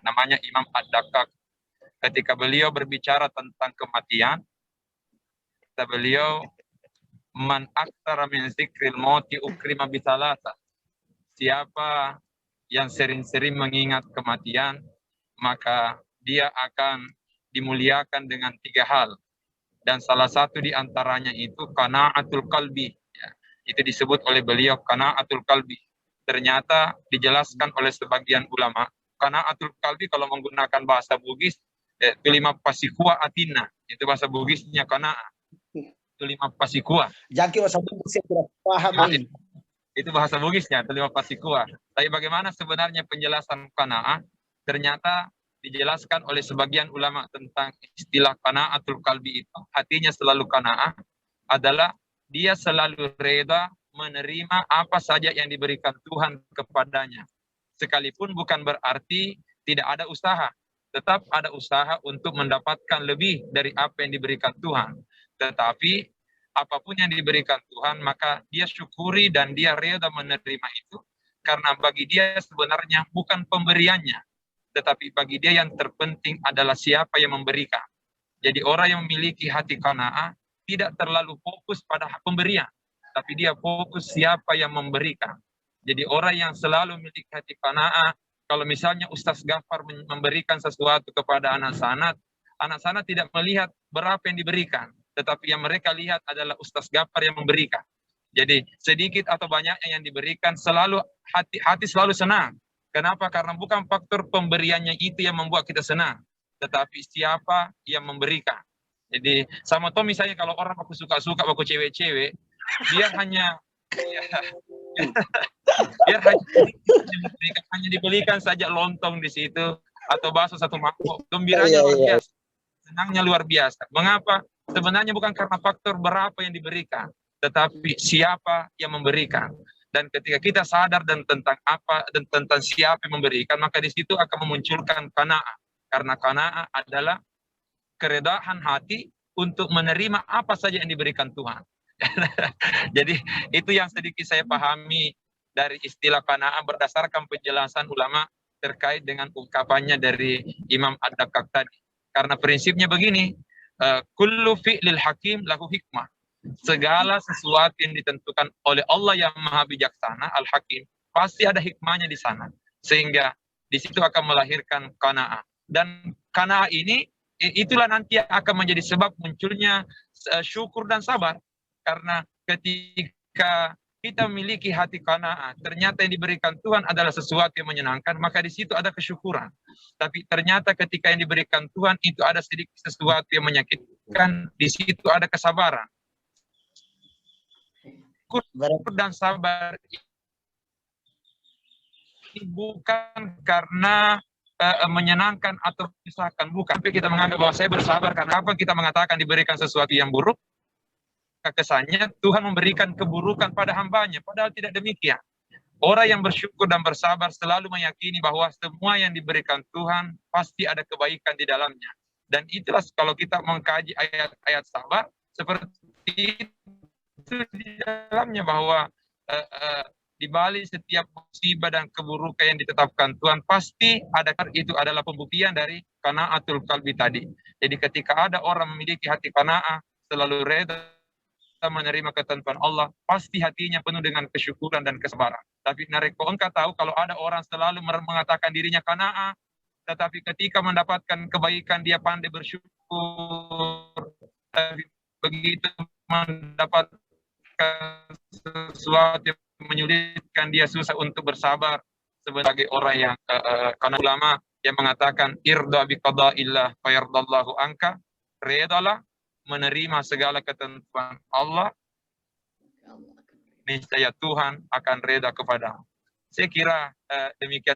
namanya Imam Ad-Daqqaq. Ketika beliau berbicara tentang kematian, kata beliau, man aktsara min zikril mauti ukrima bisalasa. Siapa yang sering-sering mengingat kematian, maka dia akan dimuliakan dengan 3 hal. Dan salah satu di antaranya itu qana'atul qalbi. Ya, itu disebut oleh beliau qana'atul qalbi. Ternyata dijelaskan oleh sebagian ulama, qana'atul qalbi kalau menggunakan bahasa Bugis, tulima pasikua atina. Itu bahasa Bugisnya qana'ah. Tulima pasikua. Jaki bahasa Bugis saya tidak paham ini. Itu bahasa Bugisnya, tulima pasikua. Tapi bagaimana sebenarnya penjelasan qana'ah? Ternyata dijelaskan oleh sebagian ulama tentang istilah qana'atul qalbi itu, hatinya selalu qana'ah, adalah dia selalu reda menerima apa saja yang diberikan Tuhan kepadanya. Sekalipun bukan berarti tidak ada usaha, tetap ada usaha untuk mendapatkan lebih dari apa yang diberikan Tuhan. Tetapi apapun yang diberikan Tuhan, maka dia syukuri dan dia reda menerima itu, karena bagi dia sebenarnya bukan pemberiannya, tetapi bagi dia yang terpenting adalah siapa yang memberikan. Jadi orang yang memiliki hati qanaah tidak terlalu fokus pada pemberian, tapi dia fokus siapa yang memberikan. Jadi orang yang selalu memiliki hati qanaah, kalau misalnya Ustaz Ghaffar memberikan sesuatu kepada anak sanad tidak melihat berapa yang diberikan, tetapi yang mereka lihat adalah Ustaz Ghaffar yang memberikan. Jadi sedikit atau banyaknya yang diberikan, selalu hati selalu senang. Kenapa? Karena bukan faktor pemberiannya itu yang membuat kita senang, tetapi siapa yang memberikan. Jadi sama toh misalnya kalau orang aku suka-suka aku cewek-cewek, dia hanya hanya dibelikan saja lontong di situ atau bakso 1 mangkok, gembiranya luar biasa, senangnya luar biasa. Mengapa? Sebenarnya bukan karena faktor berapa yang diberikan, tetapi siapa yang memberikan. Dan ketika kita sadar dan tentang apa dan tentang siapa yang memberikan, maka di situ akan memunculkan qanaah. Karena qanaah adalah keredaan hati untuk menerima apa saja yang diberikan Tuhan. Jadi itu yang sedikit saya pahami dari istilah qanaah berdasarkan penjelasan ulama terkait dengan ungkapannya dari Imam Ad-Daqqaq tadi. Karena prinsipnya begini, kullu fi'lil hakim lahu hikmah. Segala sesuatu yang ditentukan oleh Allah yang Maha Bijaksana, Al-Hakim, pasti ada hikmahnya di sana. Sehingga di situ akan melahirkan qanaah. Dan qanaah ini, itulah nanti akan menjadi sebab munculnya syukur dan sabar. Karena ketika kita memiliki hati qanaah, ternyata yang diberikan Tuhan adalah sesuatu yang menyenangkan, maka di situ ada kesyukuran. Tapi ternyata ketika yang diberikan Tuhan itu ada sedikit sesuatu yang menyakitkan, di situ ada kesabaran. Dan sabar ini bukan karena menyenangkan atau menyusahkan, bukan. Tapi kita menganggap bahwa saya bersabar karena apa? Kita mengatakan diberikan sesuatu yang buruk, kesannya Tuhan memberikan keburukan pada hambanya, padahal tidak demikian. Orang yang bersyukur dan bersabar selalu meyakini bahwa semua yang diberikan Tuhan pasti ada kebaikan di dalamnya. Dan itulah kalau kita mengkaji ayat-ayat sabar seperti itu di dalamnya, bahwa di balik setiap musibah dan keburukan yang ditetapkan Tuhan pasti ada, itu adalah pembuktian dari qanaatul qalbi tadi. Jadi ketika ada orang memiliki hati qanaah, selalu reda menerima ketentuan Allah, pasti hatinya penuh dengan kesyukuran dan kesabaran. Tapi nareko engkau tahu kalau ada orang selalu mengatakan dirinya qanaah, tetapi ketika mendapatkan kebaikan dia pandai bersyukur, tapi begitu mendapatkan sesuatu yang menyulitkan dia susah untuk bersabar. Sebagai orang yang karena ulama yang mengatakan irda bi qada'illah fa yardallahu anka, redalah menerima segala ketentuan Allah, niscaya Tuhan akan reda kepadamu. Saya kira demikian